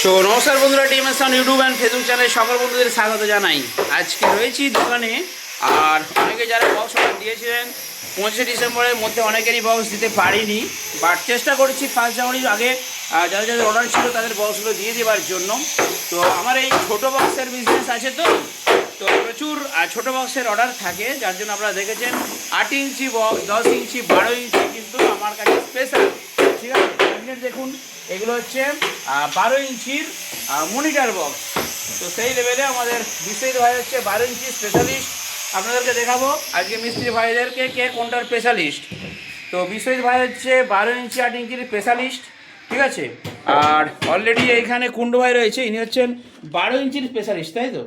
তো নমস্কার বন্ধুরা, TMS sound YouTube and Facebook চ্যানেলে সকল বন্ধুদের স্বাগত জানাই। আজকে রয়েছি দোকানে, আর অনেকে যারা বক্স অর্ডার দিয়েছিলেন 25শে ডিসেম্বরের মধ্যে অনেকেরই বক্স দিতে পারিনি, বাট চেষ্টা করেছি 1 জানুয়ারির আগে যাদের যাদের অর্ডার ছিল তাদের বক্সগুলো দিয়ে দেওয়ার জন্য। তো আমার এই ছোটো বক্সের বিজনেস আছে, তো প্রচুর ছোটো বক্সের অর্ডার থাকে, যার জন্য আপনারা দেখেছেন 8 ইঞ্চি বক্স, 10 ইঞ্চি, 12 ইঞ্চি কিন্তু আমার কাছে স্পেশাল। ঠিক আছে, দেখুন এগুলো হচ্ছে 12 ইঞ্চির মনিটর বক্স। তো সেই লেভেলে আমাদের বিশ্বজিৎ ভাই হচ্ছে 12 ইঞ্চি স্পেশালিস্ট। আপনাদেরকে দেখাবো আজকে মিস্ত্রি ভাইদেরকে কে কোনটার স্পেশালিস্ট। তো বিশ্বজিৎ ভাই হচ্ছে 12 ইঞ্চি 8 ইঞ্চির স্পেশালিস্ট। ঠিক আছে, আর অলরেডি এইখানে কুন্ডু ভাই রয়েছে, ইনি হচ্ছেন 12 ইঞ্চির স্পেশালিস্ট, তাই তো?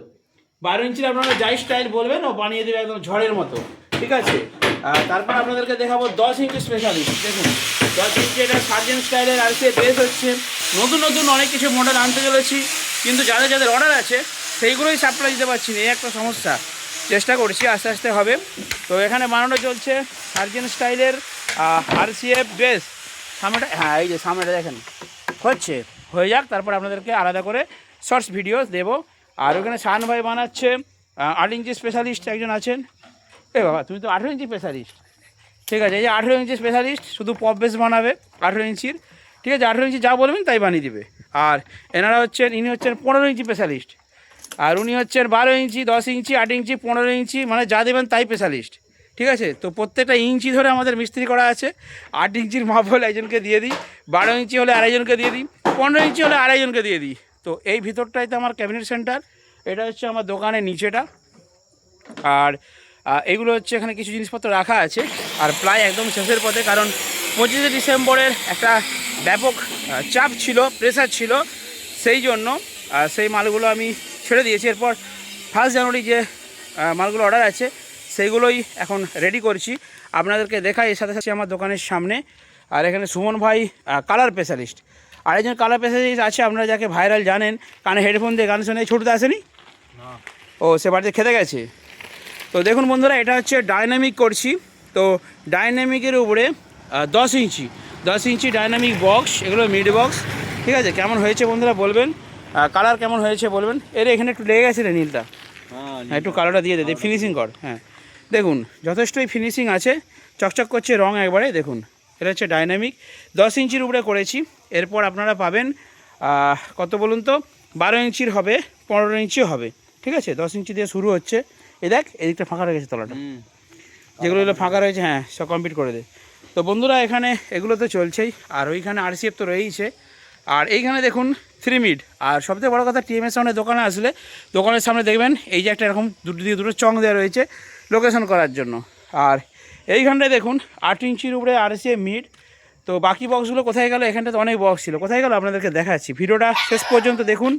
12 ইঞ্চির আপনারা যাই স্টাইল বলবেন ও বানিয়ে দেবে একদম ঝড়ের মতো। ঠিক আছে, তারপর আপনাদেরকে দেখাবো 10 ইঞ্চি স্পেশালিস্ট। দেখুন 10 ইঞ্চি এটা সার্জেন্ট স্টাইলের, আর সে বেস হচ্ছে নতুন নতুন অনেক কিছু মডেল আনতে চলেছি, কিন্তু যাদের যাদের অর্ডার আছে সেইগুলোই সাপ্লাই দিতে পারছি না, এই একটা সমস্যা। চেষ্টা করছি, আস্তে আস্তে হবে। তো এখানে বানানো চলছে সার্জেন্ট স্টাইলের RCF বেস। সামনেটা, হ্যাঁ এই যে সামনেটা দেখেন হয়ে যাক, তারপর আপনাদেরকে আলাদা করে শর্টস ভিডিও দেবো। আর ওখানে শান ভাই বানাচ্ছে 8 ইঞ্চি স্পেশালিস্ট একজন আছেন। এ বাবা, তুমি তো 18 ইঞ্চি স্পেশালিস্ট। ঠিক আছে, এই যে 18 ইঞ্চি স্পেশালিস্ট, শুধু পপ বেস বানাবে 18 ইঞ্চির। ঠিক আছে, 18 ইঞ্চি যা বলবেন তাই বানিয়ে দিবে। আর এনারা হচ্ছেন, ইনি হচ্ছেন 15 ইঞ্চি স্পেশালিস্ট, আর উনি হচ্ছেন 12 ইঞ্চি, 10 ইঞ্চি, 8 ইঞ্চি, 15 ইঞ্চি, মানে যা দেবেন তাই স্পেশালিস্ট। ঠিক আছে, তো প্রত্যেকটা ইঞ্চি ধরে আমাদের মিস্ত্রি করা আছে। 8 ইঞ্চির মাপ হলে একজনকে দিয়ে দিই, 12 ইঞ্চি হলে আড়াইজনকে দিয়ে দিই, 15 ইঞ্চি হলে আড়াইজনকে দিয়ে দিই। তো এই ভিতরটাইতে আমার ক্যাবিনেট সেন্টার, এটা হচ্ছে আমার দোকানের নিচেটা। আর এগুলো হচ্ছে এখানে কিছু জিনিসপত্র রাখা আছে, আর প্রায় একদম শেষের পথে, কারণ 25শে ডিসেম্বরের একটা ব্যাপক চাপ ছিল, প্রেসার ছিল, সেই জন্য সেই মালগুলো আমি ছেড়ে দিয়েছি। এরপর 1 জানুয়ারি যে মালগুলো অর্ডার আছে সেইগুলোই এখন রেডি করছি, আপনাদেরকে দেখাই। এর সাথে সাথে আমার দোকানের সামনে, আর এখানে সুমন ভাই কালার স্পেশালিস্ট, আরেকজন কালার স্পেশালিস্ট আছে, আপনারা যাকে ভাইরাল জানেন, কানে হেডফোন দিয়ে গান শুনে। ছোটতে আসেনি? ও, সে বাড়িতে খেতে গেছে। তো দেখুন বন্ধুরা, এটা হচ্ছে ডাইনামিক করছি। তো ডাইনামিকের উপরে 10 ইঞ্চি ডাইনামিক বক্স, এগুলো মিড বক্স। ঠিক আছে, কেমন হয়েছে বন্ধুরা বলবেন, কালার কেমন হয়েছে বলবেন। এখানে একটু লেগে গেছে রে নীলটা, হ্যাঁ একটু কালারটা দিয়ে দে, ফিনিশিং কর। হ্যাঁ দেখুন, যথেষ্টই ফিনিশিং আছে, চকচক করছে রং একবারে। দেখুন এটা হচ্ছে ডাইনামিক, 10 ইঞ্চির উপরে করেছি। এরপর আপনারা পাবেন কত বলুন তো, 12 ইঞ্চির হবে, 15 ইঞ্চিও হবে। ঠিক আছে, 10 ইঞ্চি দিয়ে শুরু হচ্ছে। এই দেখ, এদিকটা ফাঁকা রয়েছে, তলাটা যেগুলো ফাঁকা রয়েছে, হ্যাঁ সব কমপ্লিট করে দে। তো বন্ধুরা এখানে এগুলো তো চলছেই, আর ওইখানে RCF তো রয়েইছে। আর এইখানে দেখুন 3 মিড। আর সবথেকে বড়ো কথা, টিএমএস সামনে দোকানে আসলে দোকানের সামনে দেখবেন এই যে একটা এরকম দুটো চং দেওয়া রয়েছে লোকেশন করার জন্য। আর এইখানটায় দেখুন 8 ইঞ্চির উপরে RCF মিড। তো বাকি বক্সগুলো কোথায় গেল? এখানটাতে অনেক বক্স ছিল, কোথায় গেল আপনাদেরকে দেখাচ্ছি, ভিডিওটা শেষ পর্যন্ত দেখুন।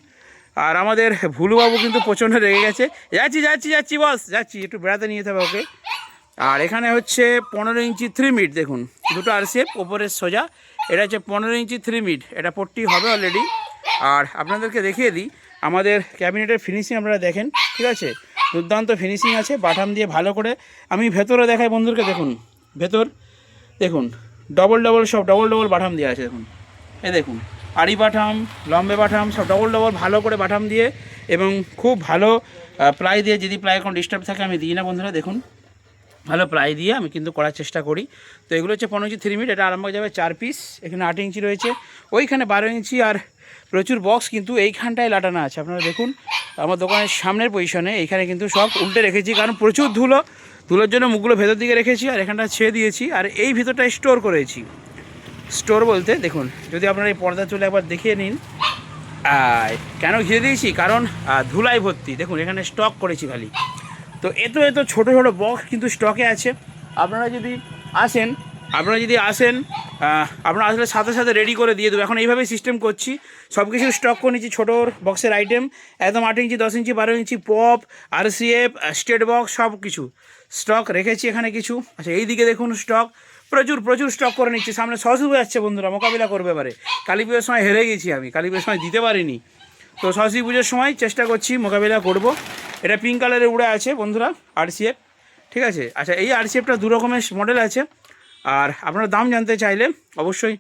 আর আমাদের ভুলুবাবু কিন্তু প্রচণ্ড রেগে গেছে। যাচ্ছি বস, যাচ্ছি, একটু বেড়াতে নিয়ে যেতে হবে ওকে। আর এখানে হচ্ছে 15 ইঞ্চি 3 মিড, দেখুন দুটো RCF ওপরের সোজা। এটা হচ্ছে 15 ইঞ্চি 3 মিড, এটা পট্টি হবে অলরেডি। আর আপনাদেরকে দেখিয়ে দিই আমাদের ক্যাবিনেটের ফিনিশিং, আপনারা দেখেন। ঠিক আছে, দুর্দান্ত ফিনিশিং আছে, বাটাম দিয়ে ভালো করে। আমি ভেতরে দেখাই বন্ধুদেরকে, দেখুন ভেতর দেখুন, ডবল সব ডবল বাটাম দিয়ে আছে। দেখুন এই দেখুন, আড়ি বাটাম, লম্বে বাটাম, সব ডবল ভালো করে বাটাম দিয়ে, এবং খুব ভালো প্লাই দিয়ে। যদি প্লাই কোনো ডিস্টার্ব থাকে আমি দিই না বন্ধুরা, দেখুন ভালো প্লাই দিয়ে আমি কিন্তু করার চেষ্টা করি। তো এগুলো হচ্ছে 15 ইঞ্চি 3 মিড, এটা আরম্ভ যাবে 4 পিস। এখানে 8 ইঞ্চি রয়েছে, ওইখানে 12 ইঞ্চি, আর প্রচুর বক্স কিন্তু এইখানটায় লাটানো আছে। আপনারা দেখুন আমার দোকানের সামনের পজিশনে, এইখানে কিন্তু সব উল্টে রেখেছি, কারণ প্রচুর ধুলোর জন্য মুখগুলো ভেতর দিকে রেখেছি, আর এখানটা ছেড়ে দিয়েছি। আর এই ভিতরটায় স্টোর করেছি, স্টোর বলতে দেখুন, যদি আপনারা এই পর্দা চলে একবার দেখিয়ে নিন। কেন ঘিরে দিয়েছি, কারণ ধুলায় ভর্তি। দেখুন এখানে স্টক করেছি খালি। তো এত ছোটো বক্স কিন্তু স্টকে আছে। আপনারা যদি আসেন আপনারা আসলে সাথে সাথে রেডি করে দিয়ে দেবো। এখন এইভাবেই সিস্টেম করছি, সব কিছু স্টক করে নিচ্ছি। ছোটোর বক্সের আইটেম একদম 8 ইঞ্চি, 10 ইঞ্চি, 12 ইঞ্চি, পপ, RCF, স্টেট বক্স, সব কিছু স্টক রেখেছি এখানে কিছু। আচ্ছা এই দিকে দেখুন স্টক, প্রচুর স্টক করে নিচ্ছি। সামনে সরস্বতী যাচ্ছে বন্ধুরা, মোকাবিলা করবে এবারে। কালী পুজোর সময় হেরে গেছি আমি, কালী পুজোর সময় দিতে পারিনি। তো সরস্বতী পুজোর সময় চেষ্টা করছি মোকাবিলা করব। এটা পিঙ্ক কালারে উড়ে আছে বন্ধুরা, RCF। ঠিক আছে, আচ্ছা এই RCFটা 2 রকমের মডেল আছে। আর আপনারা দাম জানতে চাইলে অবশ্যই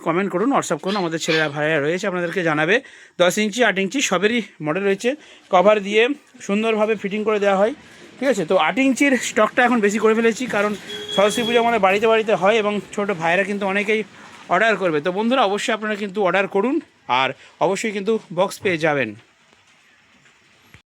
কমেন্ট করুন, হোয়াটসঅ্যাপ করুন, আমাদের ছেলেরা ভাইরা রয়েছে আপনাদেরকে জানাবে। 10 ইঞ্চি 8 ইঞ্চি সবেরই মডেল রয়েছে, কভার দিয়ে সুন্দরভাবে ফিটিং করে দেওয়া হয়, ঠিক আছে। তো 8 ইঞ্চির স্টকটা এখন বেশি করে ফেলেছি, কারণ সরস্বতী পুজো আমাদের বাড়িতে বাড়িতে হয় এবং ছোটো ভাইরা কিন্তু অনেকেই অর্ডার করবে। তো বন্ধুরা অবশ্যই আপনারা কিন্তু অর্ডার করুন, আর অবশ্যই কিন্তু বক্স পেয়ে যাবেন।